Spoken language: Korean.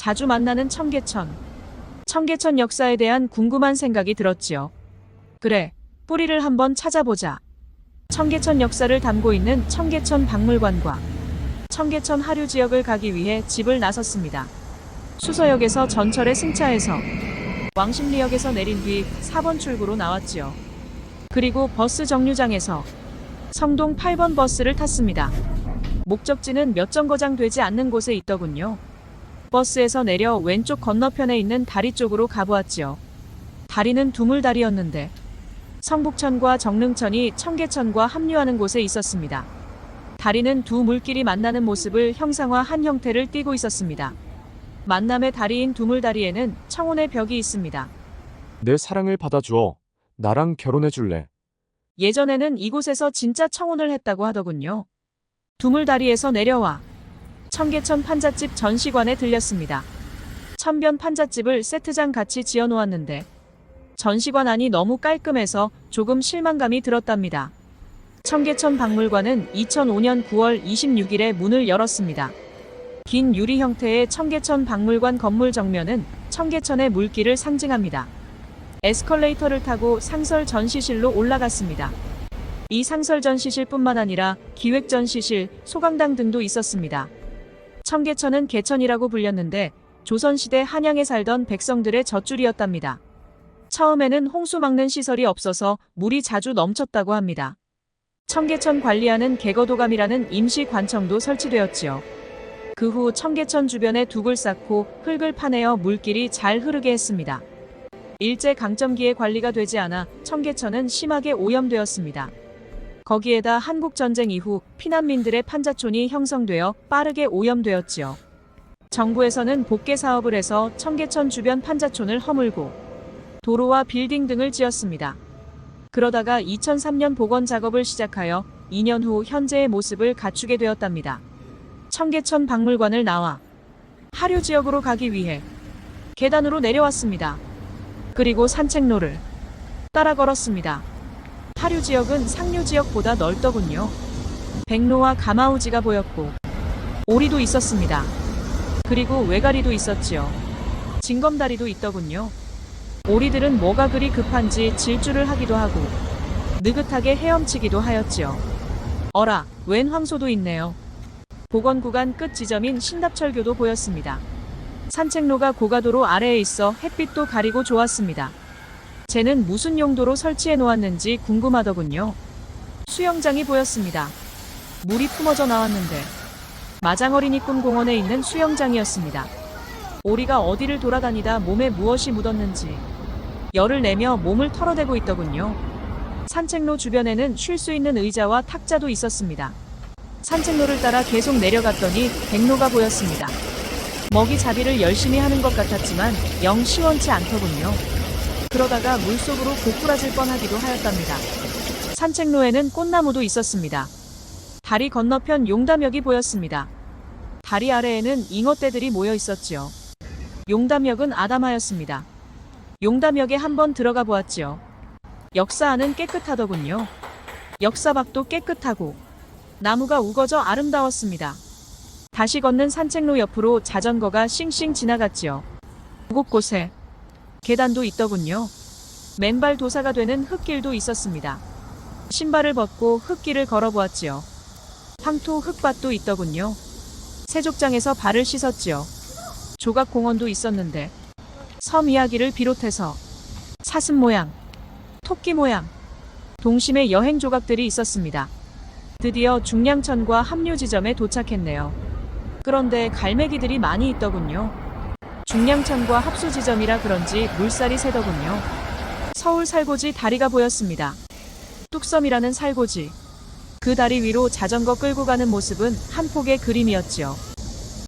자주 만나는 청계천. 청계천 역사에 대한 궁금한 생각이 들었지요. 그래, 뿌리를 한번 찾아보자. 청계천 역사를 담고 있는 청계천 박물관과 청계천 하류 지역을 가기 위해 집을 나섰습니다. 수서역에서 전철에 승차해서 왕십리역에서 내린 뒤 4번 출구로 나왔지요. 그리고 버스 정류장에서 성동 8번 버스를 탔습니다. 목적지는 몇 정거장 되지 않는 곳에 있더군요. 버스에서 내려 왼쪽 건너편에 있는 다리 쪽으로 가보았지요. 다리는 두물다리였는데 성북천과 정릉천이 청계천과 합류하는 곳에 있었습니다. 다리는 두 물길이 만나는 모습을 형상화한 형태를 띠고 있었습니다. 만남의 다리인 두물다리에는 청혼의 벽이 있습니다. 내 사랑을 받아주어. 나랑 결혼해줄래? 예전에는 이곳에서 진짜 청혼을 했다고 하더군요. 두물다리에서 내려와 청계천 판잣집 전시관에 들렸습니다. 천변 판잣집을 세트장 같이 지어놓았는데 전시관 안이 너무 깔끔해서 조금 실망감이 들었답니다. 청계천 박물관은 2005년 9월 26일에 문을 열었습니다. 긴 유리 형태의 청계천 박물관 건물 정면은 청계천의 물길을 상징합니다. 에스컬레이터를 타고 상설 전시실로 올라갔습니다. 이 상설 전시실뿐만 아니라 기획 전시실, 소강당 등도 있었습니다. 청계천은 개천이라고 불렸는데 조선시대 한양에 살던 백성들의 젖줄이었답니다. 처음에는 홍수 막는 시설이 없어서 물이 자주 넘쳤다고 합니다. 청계천 관리하는 개거도감이라는 임시 관청도 설치되었지요. 그 후 청계천 주변에 둑을 쌓고 흙을 파내어 물길이 잘 흐르게 했습니다. 일제강점기에 관리가 되지 않아 청계천은 심하게 오염되었습니다. 거기에다 한국전쟁 이후 피난민들의 판잣촌이 형성되어 빠르게 오염되었지요. 정부에서는 복개 사업을 해서 청계천 주변 판잣촌을 허물고 도로와 빌딩 등을 지었습니다. 그러다가 2003년 복원 작업을 시작하여 2년 후 현재의 모습을 갖추게 되었답니다. 청계천 박물관을 나와 하류 지역으로 가기 위해 계단으로 내려왔습니다. 그리고 산책로를 따라 걸었습니다. 하류 지역은 상류 지역보다 넓더군요. 백로와 가마우지가 보였고 오리도 있었습니다. 그리고 외가리도 있었지요. 징검다리도 있더군요. 오리들은 뭐가 그리 급한지 질주를 하기도 하고 느긋하게 헤엄치기도 하였지요. 어라, 웬 황소도 있네요. 복원 구간 끝 지점인 신답철교도 보였습니다. 산책로가 고가도로 아래에 있어 햇빛도 가리고 좋았습니다. 쟤는 무슨 용도로 설치해 놓았는지 궁금하더군요. 수영장이 보였습니다. 물이 품어져 나왔는데 마장어린이꿈 공원에 있는 수영장이었습니다. 오리가 어디를 돌아다니다 몸에 무엇이 묻었는지 열을 내며 몸을 털어대고 있더군요. 산책로 주변에는 쉴 수 있는 의자와 탁자도 있었습니다. 산책로를 따라 계속 내려갔더니 백로가 보였습니다. 먹이 자비를 열심히 하는 것 같았지만 영 시원치 않더군요. 그러다가 물속으로 고꾸라질 뻔하기도 하였답니다. 산책로에는 꽃나무도 있었습니다. 다리 건너편 용담역이 보였습니다. 다리 아래에는 잉어떼들이 모여 있었지요. 용담역은 아담하였습니다. 용담역에 한번 들어가 보았지요. 역사 안은 깨끗하더군요. 역사 밖도 깨끗하고 나무가 우거져 아름다웠습니다. 다시 걷는 산책로 옆으로 자전거가 싱싱 지나갔지요. 곳곳에 계단도 있더군요. 맨발 도사가 되는 흙길도 있었습니다. 신발을 벗고 흙길을 걸어보았지요. 황토 흙밭도 있더군요. 세족장에서 발을 씻었지요. 조각공원도 있었는데 섬 이야기를 비롯해서 사슴 모양, 토끼 모양, 동심의 여행 조각들이 있었습니다. 드디어 중량천과 합류 지점에 도착했네요. 그런데 갈매기들이 많이 있더군요. 중량천과 합수 지점이라 그런지 물살이 새더군요. 서울 살고지 다리가 보였습니다. 뚝섬이라는 살고지. 그 다리 위로 자전거 끌고 가는 모습은 한 폭의 그림이었지요.